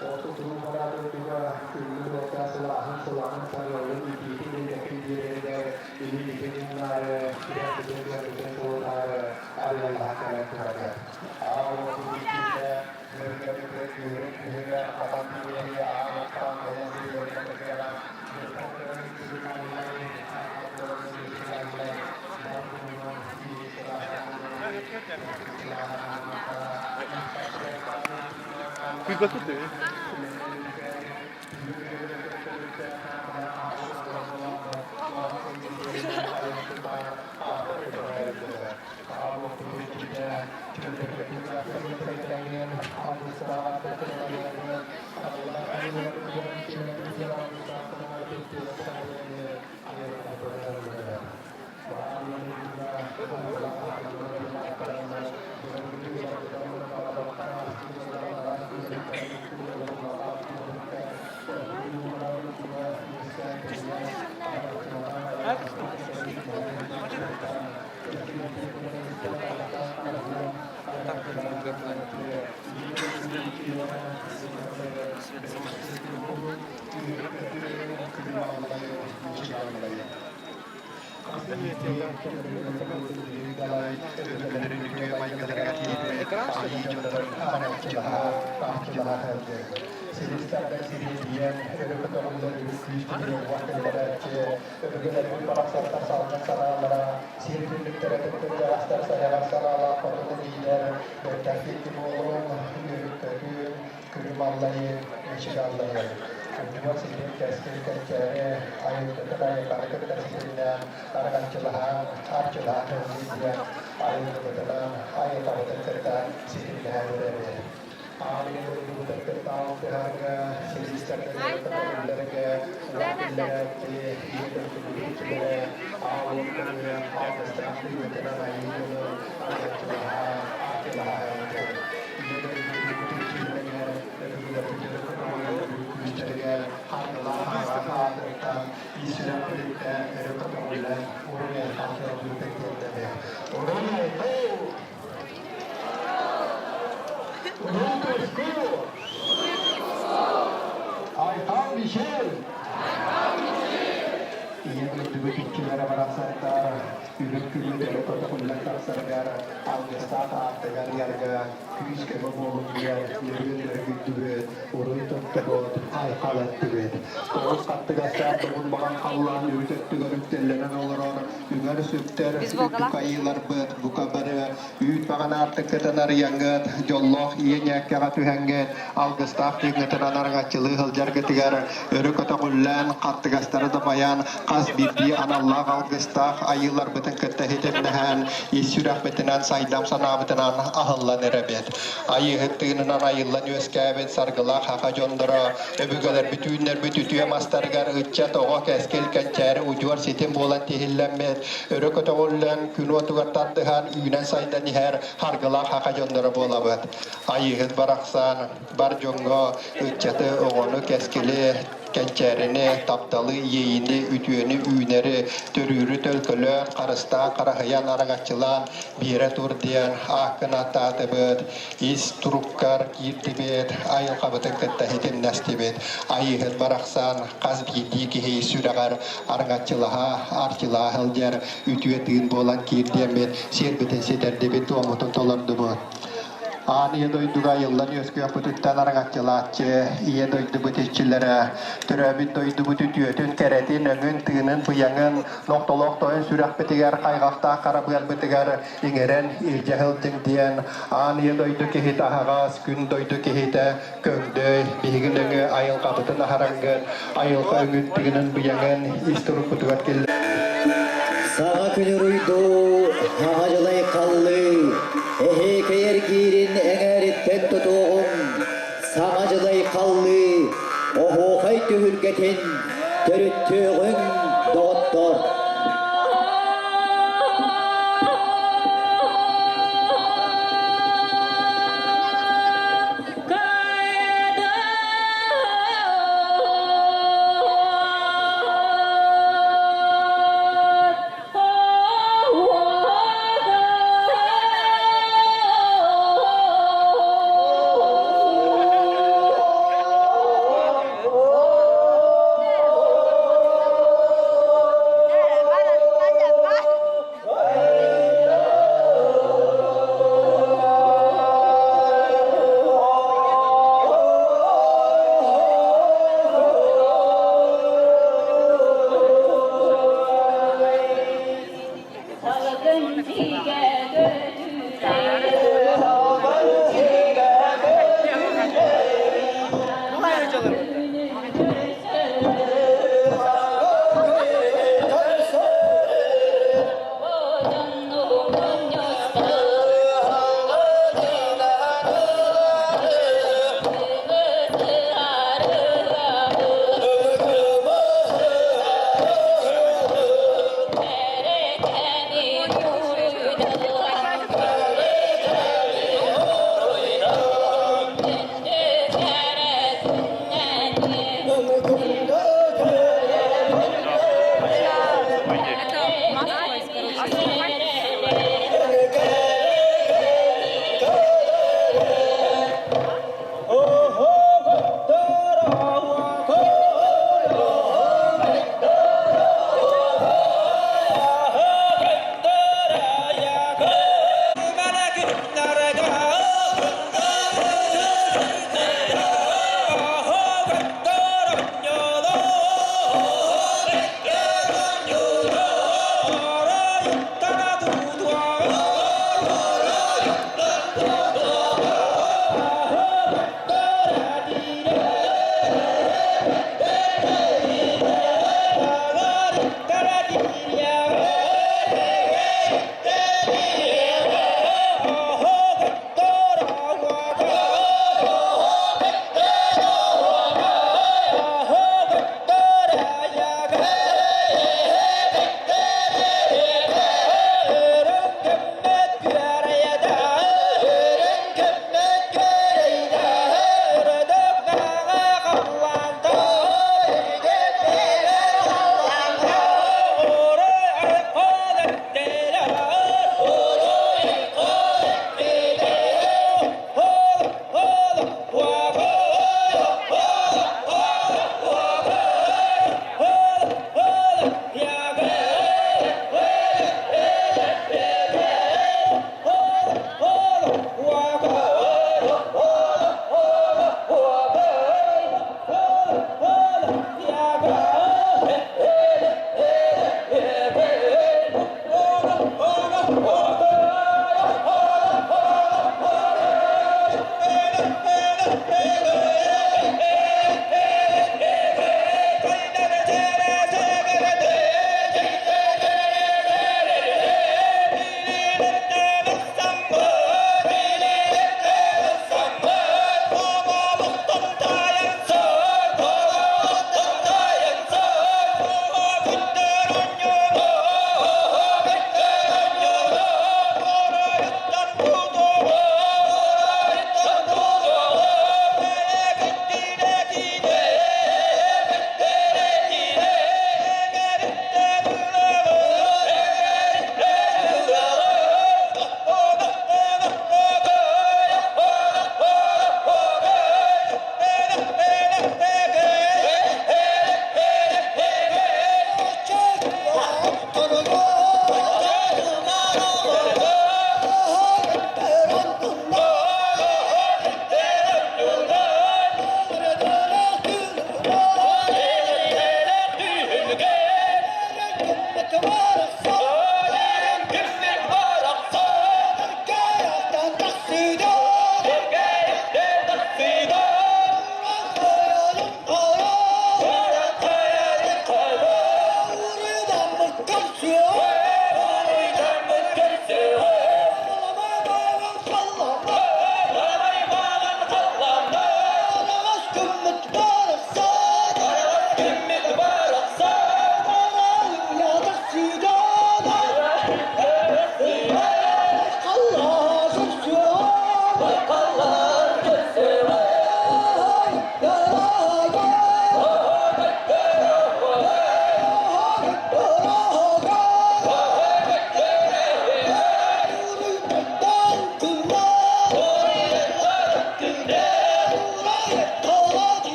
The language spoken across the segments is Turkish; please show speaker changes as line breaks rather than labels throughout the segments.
Waktu Tuimaada juga dulu selahan saya lebih tinggi dari ini benar tidak benar ada yang akan terjadi. Awal kita mereka akan
Cuida tudo. Kedua sini kasih kerjanya ayo kita pada kita sini akan celahan dia ayo kebetulan ayo tahu kita sini ada ayo kita tahu harga sini harga Biz bu kabarı üyüt bağın artık kıtanar yangat jolloh Yhyakh tühengen algıstaf tüngeten anargatçılığı hılcar gıtıgar örü kötügüllen kattıgastarı da bayan qaz bibbi anallah algıstaf ayılar bütün kıtta hitemnehen isürak bitinan saydam sana bitinan ahıllan erebet ayı hıttığından ayıllan öskabet sargılak haka jondara öbügeler bütünler bütütüye mastargar ıtça toğa keskel kençeri ucuar sitem bolan tehillenmet örü kötügüllen kün otugar tattıhan üyünen saydan her hargılak haka jondara bolabet ayı hıt baraksan bar jongo ıtçatı oğonu keskeli kençerini taptalı yeyini ütüyeni üyneri törürü tölkölü karısta karahayan aragatçılan bire tur diyen akın atatыбыт is turukkar kirtibet ayıl kabıtın kıtta hitin nestibet ayıhıt baraksan kaz biydi kihi süragar aragatçılaha arçılaha hılcar ütüyetinin bolan kirdiyemet serbeten seterdebet tuamutun tolardı bu Ani doyduga yıllan yöskü yapıtıktan aragatçılaçı, iye doydu bütüççülere, türöbüt doydu bütütüyötün keretin, öngün, tığının, bıyangın, noktalok toyun sürak bitiger, kaygakta karabıgal bitiger, ingeren, ircehiltin diyen, ani doydu kehit ahagaz, gün doydu kehite, köngdöy, bihigin öngü, ayıl kapıtın aharangın, ayıl öngün, tığının, bıyangın, isturuk bitigat kille.
Sağa külürüydü, hacılay kallı, ehe keyer girin eğeritten tutuğum, sağacılay kallı, oho haytü hürgetin, törüttüğün doğuttur.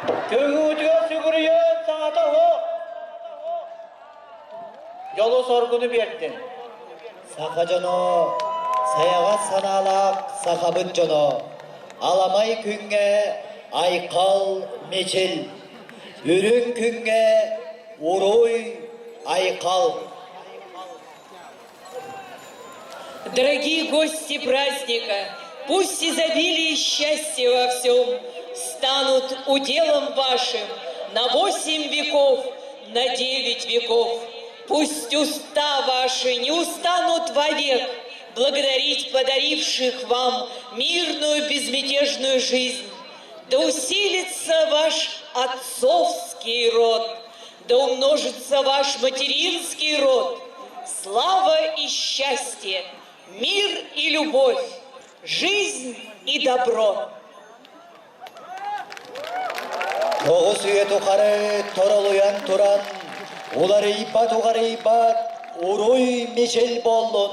Köyütüge sügürüyen saata ho. Yolu sorgunu verdin.
Saka jono, sayaga sanalak sakabıt jono. Alamay künge aykal meçil. Ürün künge uruy aykal.
Дорогие гости праздника, пусть изобилие и счастье во всем станут уделом вашим на 8 веков, на 9 веков. Пусть уста ваши не устанут вовек благодарить подаривших вам мирную безмятежную жизнь. Да усилится ваш отцовский род, да умножится ваш материнский род. Слава и счастье, мир и любовь, жизнь и добро.
Toğuz üye tukarı toroluyan turan, uları ipat ukarı ipat, uruy meçil bollun.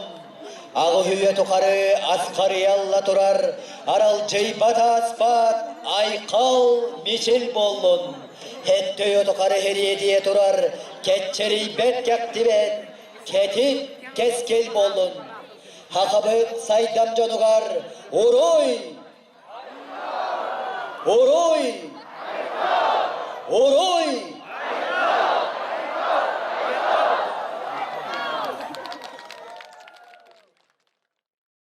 Ağı hüye tukarı askarı yalla turar, aral ceybat aspat, aykal meçil bollun. Hettöye tukarı heriye diye turar, ketçeri bet yaktibet, ketit keskel bollun. Hakabıt saydam jonugar, uruy! Uruy! Uruy!